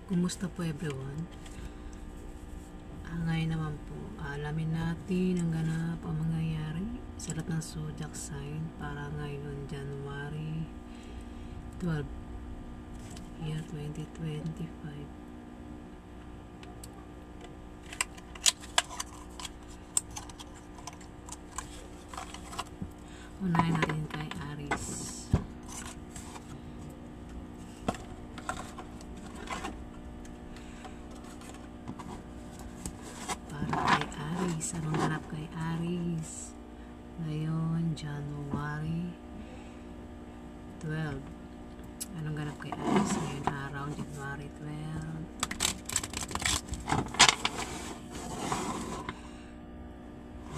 Kumusta po everyone? Ngayon naman po, alamin natin ang ganap ang mangyayari sa lahat ng zodiac sign para ngayon January 12, year 2025. Unahin natin kay Aries. Anong ganap kay Aries ngayon January 12? Anong ganap kay Aries ngayon araw January 12?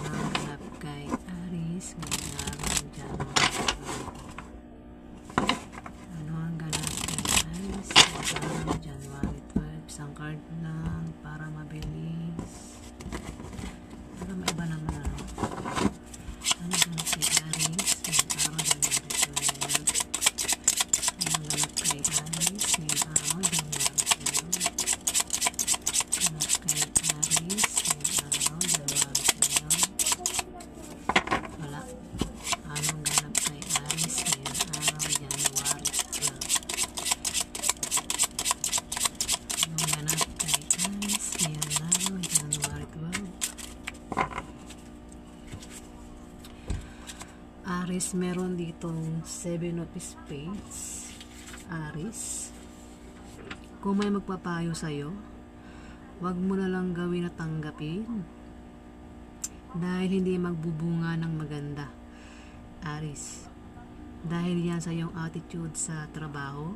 Anong ganap kay Aries ngayon araw January 12? Ano ang ganap kay Aries ngayon araw January 12? Isang card lang para mabilis. May iba naman ano ganap kay Aries ngayong araw January 12? Ano ganap kay Aries ngayong araw January 12? Ganap kay Aries ngayong araw January 12? Wala. Anong ganap kay Aries ngayong araw January 12? Anong ganap kay Aries ngayong araw January 12? Aries, meron ditong 7 of Spades. Aries, kung may magpapayo sa'yo, wag mo na lang gawin na tanggapin dahil hindi magbubunga ng maganda. Aries, dahil yan sa iyong attitude sa trabaho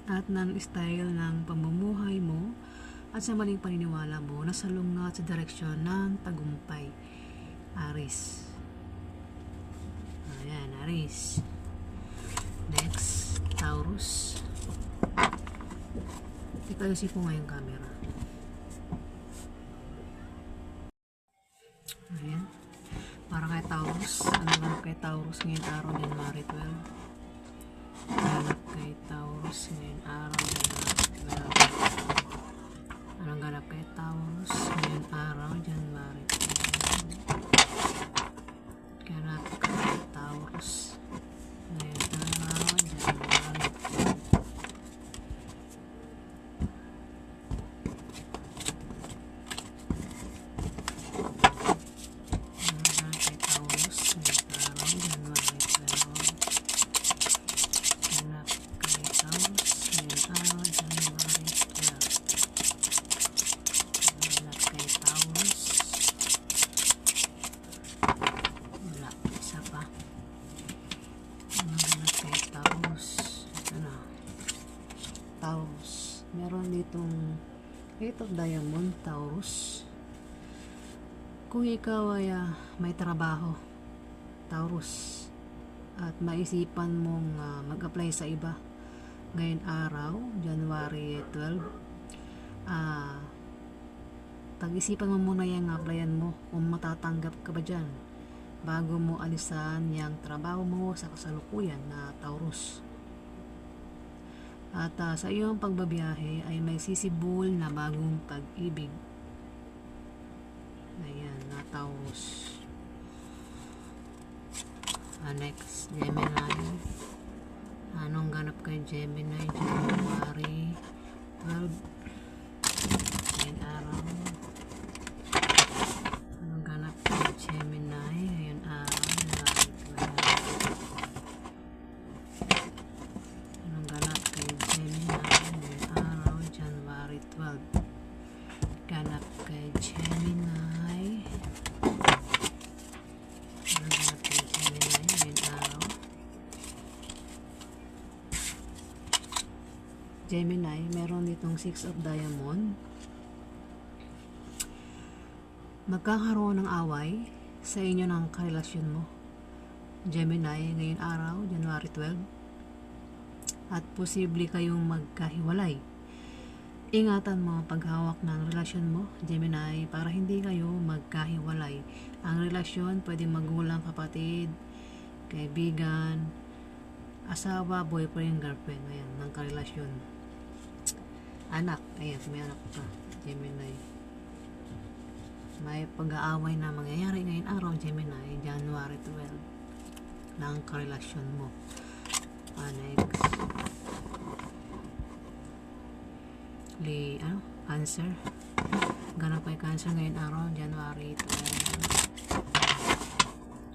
at ng style ng pamumuhay mo at sa maling paniniwala mo na salungat sa direksyon ng tagumpay. Aries. Ayan, Aries. Next, Taurus. Ito ayusin ko ngayong camera. Ayan. Para kay Taurus. Ano ganap kay Taurus ngayon araw January 12? Ganap kay Taurus ngayon araw January 12. Anong ganap kay Taurus ngayon araw January 12? Ganap kay Taurus ngayon araw January 12. Ganap kay Taurus ngayon araw January 12. Ganap kay Taurus ngayon araw January 12. Ganap kay Taurus. Wala, isa pa. Ano ganap kay Taurus? Ito na. Taurus. Meron ditong 8 of Diamond, Taurus. Kung ikaw ay may trabaho, Taurus, at maisipan mong mag-apply sa iba ngayon araw, January 12, pag-isipan mo muna yung applyan mo kung matatanggap ka ba dyan bago mo alisan yung trabaho mo sa kasalukuyan na Taurus. At sa iyong pagbabiyahe ay may sisibol na bagong pag-ibig. Ayan, na Taurus. Next, Gemini. Anong ganap kay Gemini January 12? Ngayon araw. Anong ganap kay Gemini ngayon araw January 12? Anong ganap kay Gemini ngayon araw January 12? Ganap kay Gemini. Anong ganap kay Gemini ngayon araw? Gemini, meron ditong 6 of Diamond. Magkakaroon ng away sa inyo ng karelasyon mo, Gemini, ngayon araw, January 12. At posible kayong magkahiwalay. Ingatan mo ang paghawak ng relasyon mo, Gemini, para hindi kayo magkahiwalay. Ang relasyon pwedeng magulang, kapatid, kaibigan, asawa, boyfriend, girlfriend, ayan, ng karelasyon. Anak, ayan, may anak ka, Gemini. May pag-aaway na mangyayari ngayon araw, Gemini, January 12, ng karelasyon mo. Next. Cancer. Ganap kay Cancer ngayon araw, January 12.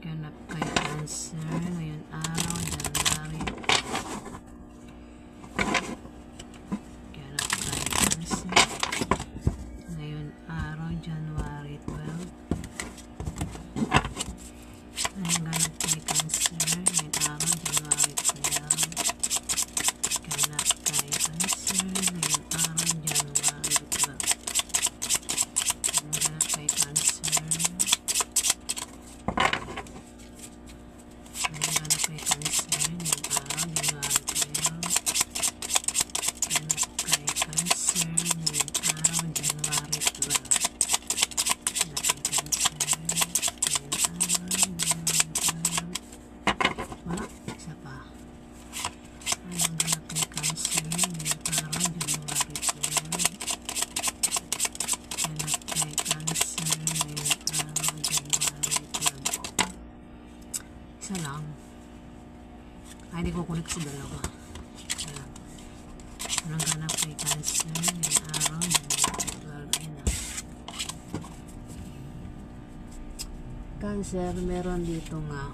Ganap kay Cancer ngayon araw, January. Ganap kay Cancer ngayon araw, January 12. Anong ganap kay Cancer ngayon araw, January 12. Ganap kay Cancer ngayon araw, January 12. Anong ganap kay Cancer? Anong ganap kay Cancer ngayon araw, January 12. Ganap kay Cancer ngayon araw, January 12. Ganap kay Cancer ngayon araw, January 12. Wala, isa pa. Anong ganap kay Cancer ngayon araw, January 12. Ganap kay Cancer ngayon araw, January 12. Isa lang. Ay, hindi ko kunik sa dalawa. Isa lang. Anong ganap kay Cancer ngayon araw, January 12. Ayun na. Cancer, meron dito nga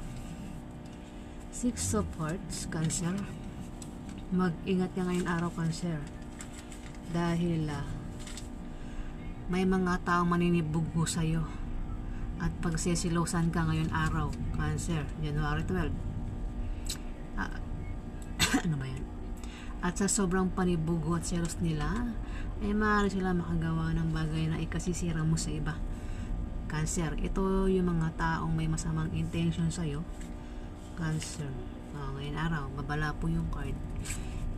Six of Hearts, Cancer. Mag-ingat ka ngayon araw, Cancer. Dahil may mga taong maninibugho sa'yo. At pagsisilosan ka ngayon araw, Cancer, January 12. Ano ba yan? At sa sobrang panibugo at selos nila, ay maaari sila makagawa ng bagay na ikasisira mo sa iba. Cancer, ito yung mga taong may masamang intention sa'yo. Cancer. Ngayon araw, babala po yung card.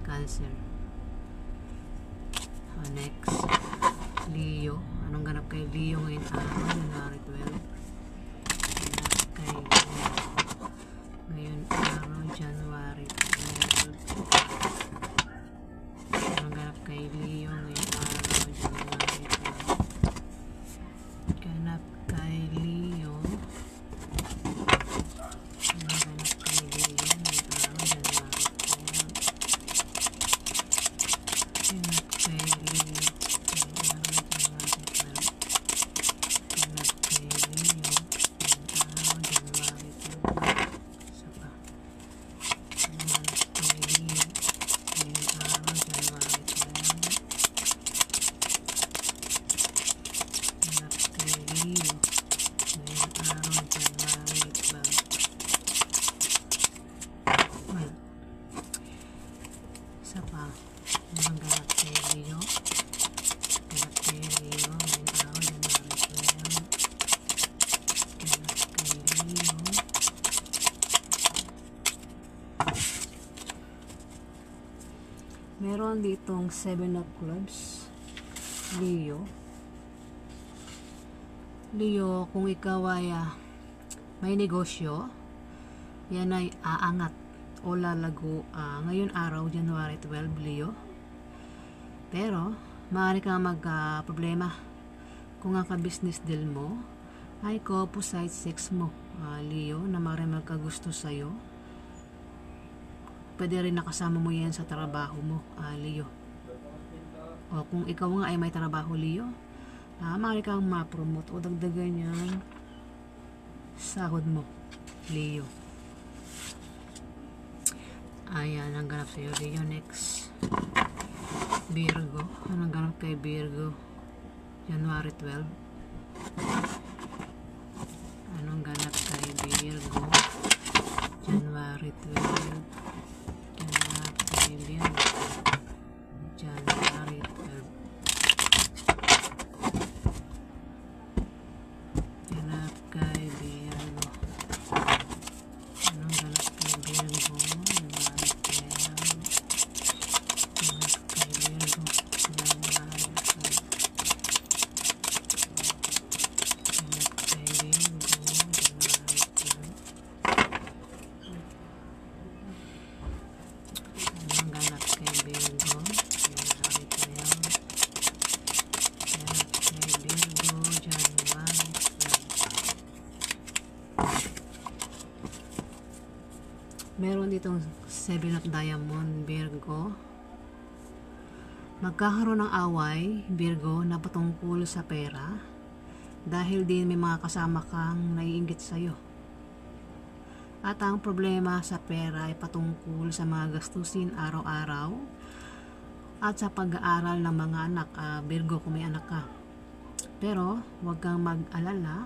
Cancer. Next. Leo. Anong ganap kay Leo ngayon araw, January 12? Ganap kay Leo ngayon araw, January 12. Anong ganap kay Leo ngayon araw, January 12? Ganap kay Leo. Anong ganap kay Leo ngayon araw, January 12? Ganap kay Leo ngayon araw, January 12. Ganap kay Leo ngayon araw, January 12. Isa pa. Ganap kay Leo ngayon araw, January 12. Ganap kay Leo ngayon araw, January 12. Well, isa pa. Anong ganap kay Leo? Ganap kay Leo ngayon araw, January 12. Ganap kay Leo. Meron ditong 7 of Clubs. Leo. Leo, kung ikaw ay may negosyo, yan ay aangat o lalago ngayon araw, January 12, Leo. Pero, maaari kang problema kung ang ka-business deal mo ay opposite sex mo, Leo, na maaari magkagusto sa'yo. Pwede rin nakasama mo yan sa trabaho mo, Leo. O kung ikaw nga ay may trabaho, Leo, maaari kang ma-promote o dagdagan yan sahod mo, Leo. Ayan, ang ganap sa'yo, Leo. Next. Virgo. Anong ganap kay Virgo? January 12. Anong ganap kay Virgo? January 12. Ganap kay Virgo. January 12. Ganap kay Virgo. Anong ganap kay Virgo? January 12. Ganap kay Virgo. January 12. Ganap kay Virgo. January 12. Meron ditong 7 of Diamond, Virgo. Magkakaroon ng away, Virgo, na patungkol sa pera dahil din may mga kasama kang naiinggit sa'yo. At ang problema sa pera ay patungkol sa mga gastusin araw-araw at sa pag-aaral ng mga anak, Virgo, kung may anak ka. Pero huwag kang mag-alala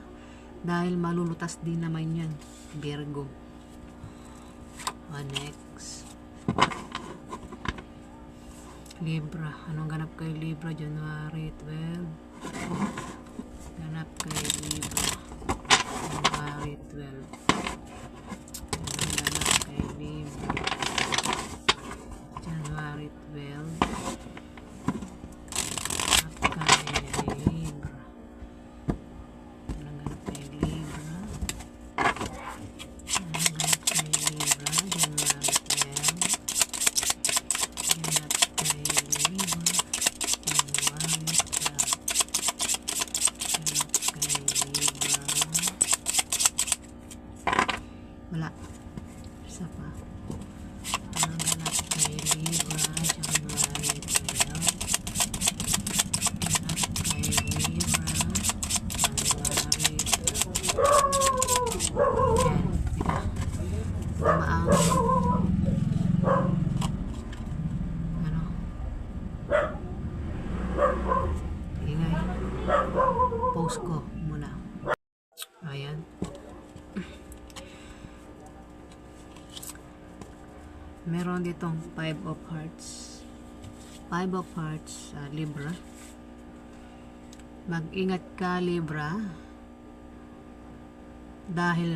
dahil malulutas din naman yan, Virgo. Next, Libra. Anong ganap kay Libra January 12? Ganap kay Libra January 12. Anong ganap kay Libra January 12? Ganap kay Libra. Anong ganap kay Libra? Anong ganap kay Libra January 12? Ganap kay Libra January 12. Ganap kay Libra. Wala. Isa pa. Anong ganap kay Libra January 12? Ganap kay Libra January 12. Yan. Tama ang ano? Ingay. Post ko muna. Ayan. Meron ditong 5 of Hearts. 5 of Hearts, Libra. Mag-ingat ka, Libra. Dahil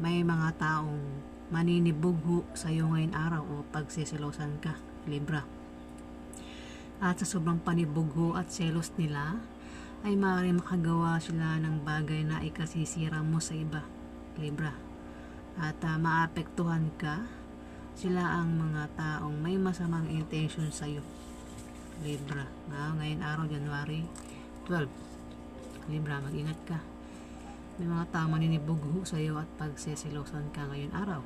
may mga taong maninibugho sa iyo ngayon araw o pagsisilosan ka, Libra. At sa sobrang panibugho at selos nila, ay maaaring makagawa sila ng bagay na ikasisira mo sa iba, Libra. At maapektuhan ka. Sila ang mga taong may masamang intention sa iyo, Libra. Ngayon araw, January 12. Libra, mag-ingat ka. May mga taong maninibugho sa iyo at pagsisilosan ka ngayon araw.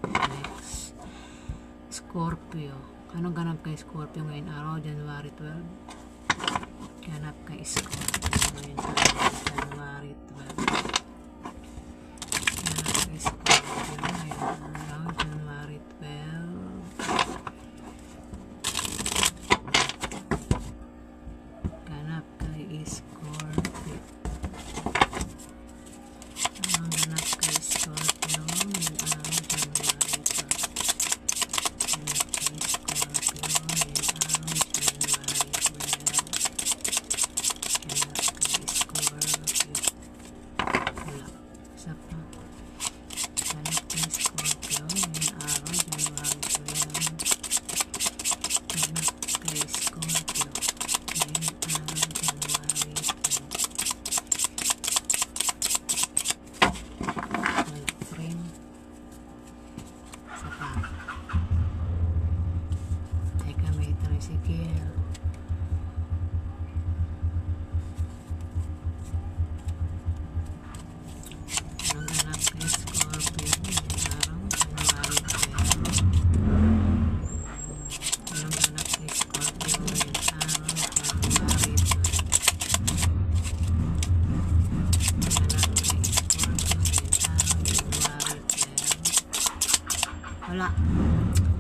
Next, Scorpio. Anong ganap kay Scorpio ngayon araw, January 12? Ganap kay Scorpio ngayon araw, January 12. Ganap kay Scorpio ngayon araw, January 12. Ganap kay Scorpio. Anong ganap kay Scorpio ngayon araw, January 12? Ganap kay Scorpio ngayon araw, January 12. Ganap kay Scorpio. Wala. Isa pa. Ganap kay Scorpio ngayon araw, January 12. Ganap kay Scorpio ngayon araw, January 12. Wala. Friend. Isa pa. Teka, may tricycle. Anong ganap kay Scorpio ngayon araw, January 12? Anong ganap kay Scorpio ngayon araw, January 12? Ganap kay Scorpio ngayon araw, January 12. Wala.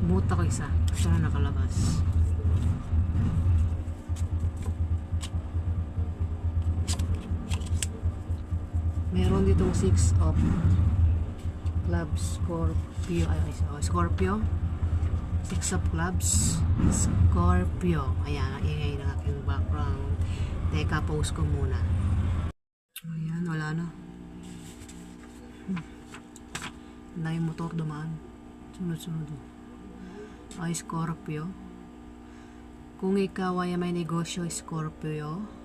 Buta ko isa. Ito na nakalabas. Meron ditong 6 of clubs, Scorpio. Scorpio. 6 of clubs, Scorpio. Ayan, ang ingay ng aking background. Teka, post ko muna. Ayan, wala na. Na yung motor dumaan. Sunod-sunod. Ay, Scorpio. Kung ikaw ay may negosyo, Scorpio.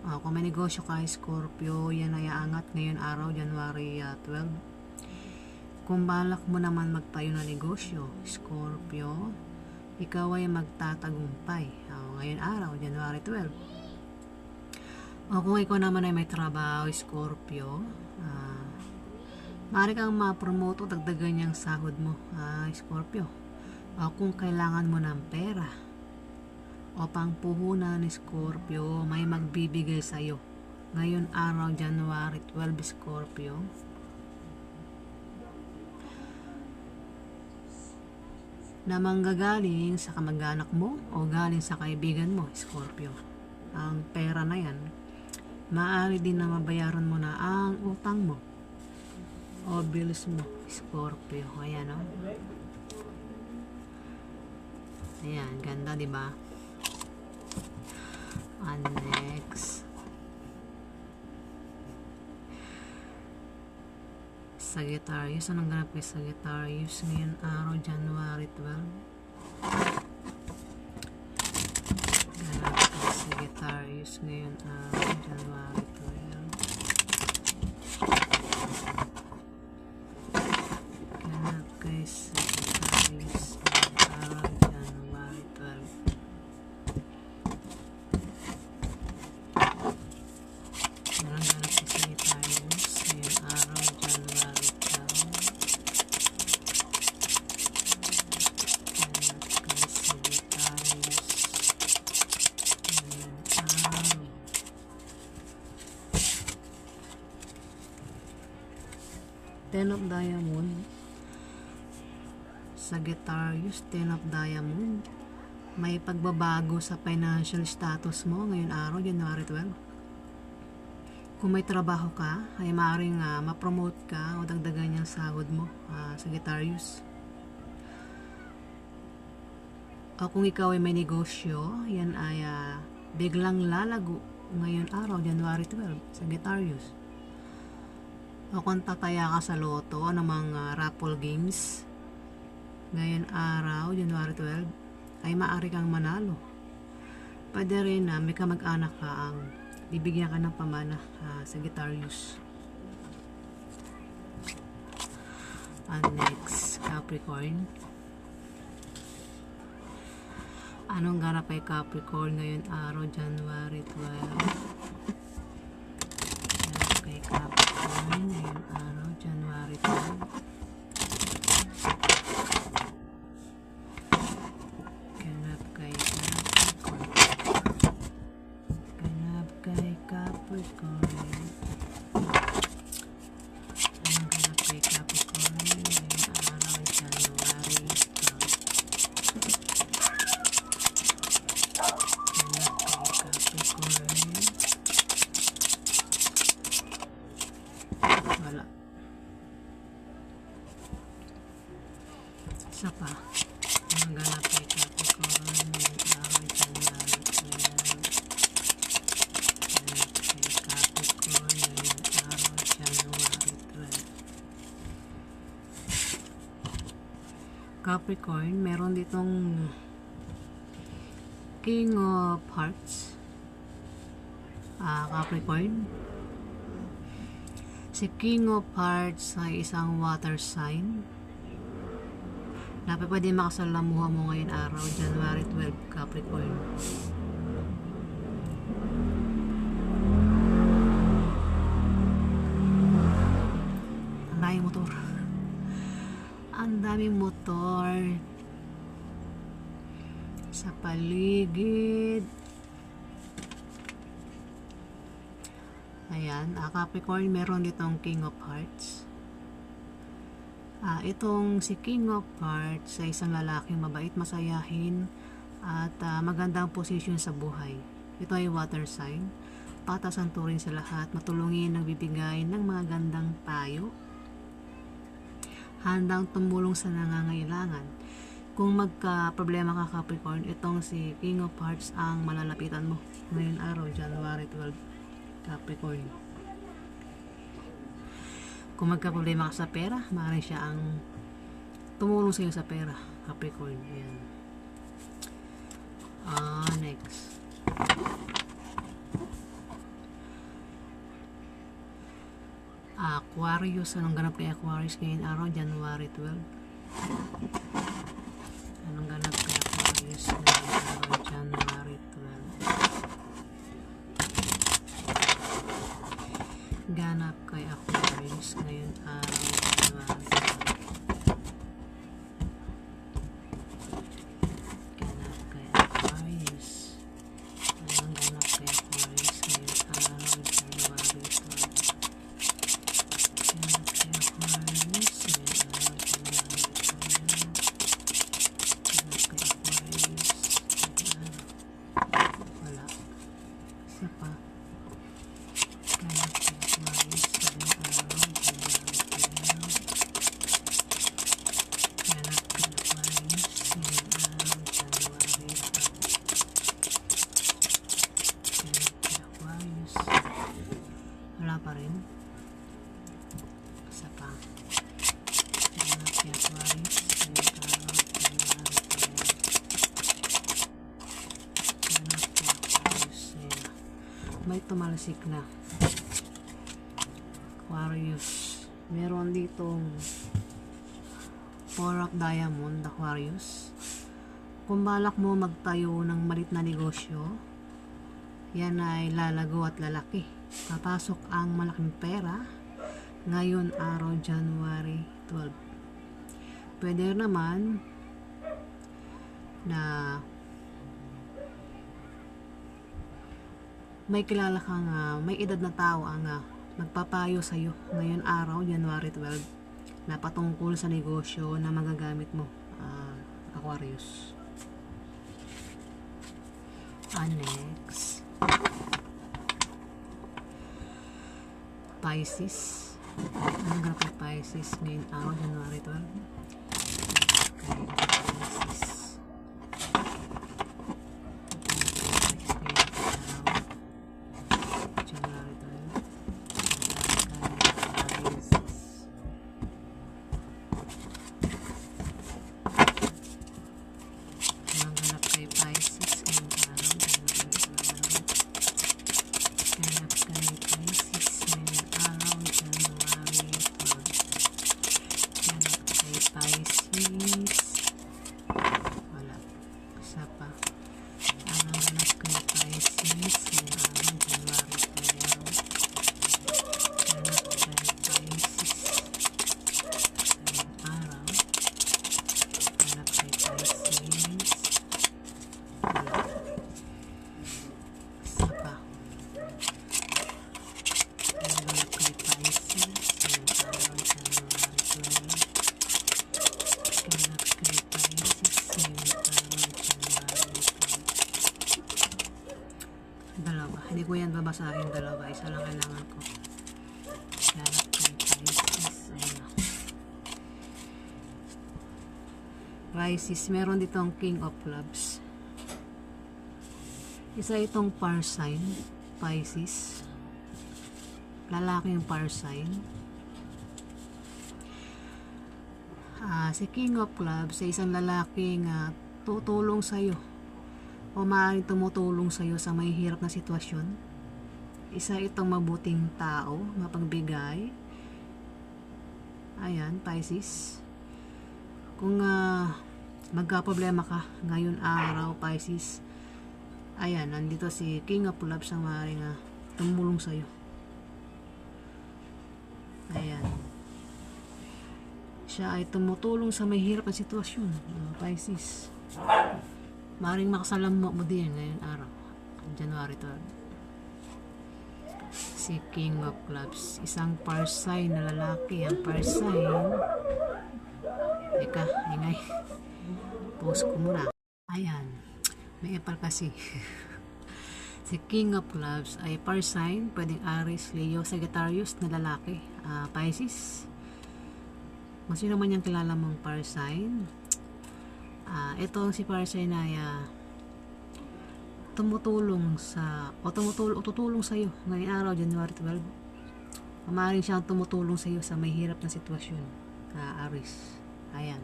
Kung may negosyo ka, Scorpio, yan ay aangat ngayon araw, January 12. Kung balak mo naman magtayo ng negosyo, Scorpio, ikaw ay magtatagumpay. Ngayon araw, January 12. Kung ikaw naman ay may trabaho, Scorpio, Maaari kang ma-promote o dagdagan yung sahod mo, Scorpio. O kung kailangan mo ng pera o pangpuhunan ni Scorpio, may magbibigay sa'yo. Ngayon araw, January 12, Scorpio. Na manggagaling sa kamag-anak mo o galing sa kaibigan mo, Scorpio. Ang pera na yan, maaari din na mabayaran mo na ang utang mo o bills mo, Scorpio. Ayan, o. Ayan, ganda, diba? And next, Sagittarius. Anong ganap kay Sagittarius ngayon araw, January 12? Ganap kay Sagittarius ngayon araw, January 12. Ganap kay Sagittarius ngayon araw, January 12. Ganap kay Sagittarius ngayon araw, January 12. Ten of Diamond. Sagittarius, Ten of Diamond. May pagbabago sa financial status mo ngayon araw, January 12. Kung may trabaho ka, ay maaaring ma-promote ka o dagdagan yung sahod mo, Sagittarius. O kung ikaw ay may negosyo, yan ay biglang lalago ngayon araw, January 12, Sagittarius. O kung tataya ka sa loto ng mga raffle games ngayon araw, January 12, ay maaari kang manalo. Pwede rin na may kamag-anak ka ang bibigyan ka ng pamana, Sagittarius. And next, Capricorn. Anong ganap kay Capricorn ngayon araw, January 12? Kay Capricorn ngayon araw, January 12. Ganap kay Capricorn. Ganap kay Capricorn. Anong ganap kay Capricorn ngayon araw, January 12? Ganap kay Capricorn. Wala. Isa pa. Ang ganap kay Capricorn ngayong araw, January 12. Ganap kay Capricorn ngayong araw, January 12. Capricorn, meron ditong King of Hearts. Capricorn. Si King of Hearts ay isang water sign na pwede makasalamuha mo ngayon araw, January 12, Capricorn. Ang daming motor. Ang daming motor sa paligid. Ayan, Capricorn, meron ditong King of Hearts. Itong si King of Hearts ay isang lalaking mabait, masayahin, at magandang posisyon sa buhay. Ito ay water sign. Patas ang turing sa lahat, matulungin, nagbibigay ng mga gandang payo. Handang tumulong sa nangangailangan. Kung magka-problema ka, Capricorn, itong si King of Hearts ang malalapitan mo ngayon araw, January 12, Capricorn. Kung magka-problema ka sa pera, maaaring siya ang tumulong sa iyo sa pera, Capricorn. Ayan. Next. Aquarius. Anong ganap kay Aquarius ngayon araw, January 12? Anong ganap kay Aquarius ngayon araw, January 12? Ganap kay Aquarius ngayon araw, kay Aquarius ngayong araw, January 12. Ganap kay Aquarius. Ayan. May tumalsik na. Aquarius. Meron ditong 4 of diamond, Aquarius. Kung balak mo magtayo ng malit na negosyo, yan ay lalago at lalaki. Papasok ang malaking pera ngayon araw, January 12. Pwede naman na may kilala kang may edad na tao ang magpapayo sa iyo ngayon araw, January 12, na patungkol sa negosyo na magagamit mo, Aquarius. Next, Pisces. Anong ganap kay Pisces ngayon araw, January 12? Okay, Pisces. January 12. Anong ganap kay Pisces ngayong araw, January 12? Ganap kay Pisces ngayong araw, January 12. Ganap kay Pisces. Wala. Isa pa. Anong ganap kay Pisces ngayong araw, January 12? Ganap kay Pisces ngayong araw. Ganap kay Pisces. Wala. Isa pa. Ganap kay Pisces ngayong araw, January 12. Ganap kay Pisces ngayong araw, January 12. Dalawa. Hindi ko yan babasahin dalawa. Isa lang kailangan ko. Ganap kay Pisces. Ayan. Pisces. Meron ditong King of Clubs. Isa itong fire sign, Pisces. Lalaki yung fire sign. Si King of Clubs ay isang lalaking tutulong sa'yo o maaaring tumutulong sa'yo sa may hirap na sitwasyon. Isa itong mabuting tao, mapagbigay. Ayan, Pisces. Kung magka-problema ka ngayon araw, Pisces, ayan, nandito si King of Clubs ang maaaring tumulong sa'yo. Ayan. Siya ay tumutulong sa may hirap na sitwasyon, Pisces. Maaaring makasalama mo din ngayon araw, January 12. Si King of Clubs, isang fire sign na lalaki. Ang fire sign, teka, ingay, post ko muna. Ayan, may epal kasi. Si King of Clubs ay fire sign, pwedeng Aries, Leo, Sagittarius na lalaki, Pisces. Kung sino man yung kilala mong fire sign, ito ang si fire sign ay tutulong sa iyo ngayong araw, January 12. Maaaring siyang tumutulong sa iyo sa may hirap na sitwasyon, Aries. Ayan.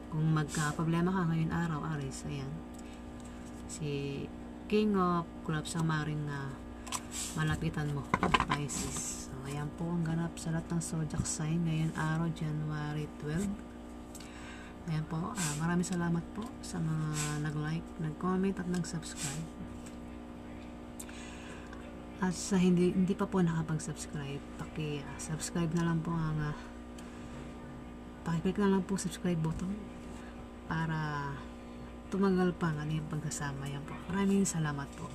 Kung magka-problema ka ngayong araw, Aries, ayan. Si King of Clubs ang maaaring malapitan mo, Pisces. So, ayan po ang ganap sa lahat ng zodiac sign ngayong araw, January 12. Ayan po, maraming salamat po sa mga nag-like, nag-comment at nag-subscribe. At sa hindi pa po nakapag-subscribe, paki-subscribe na lang po paki-click na lang po subscribe button para tumagal pa ang ating pagsasama. Yan po. Maraming salamat po.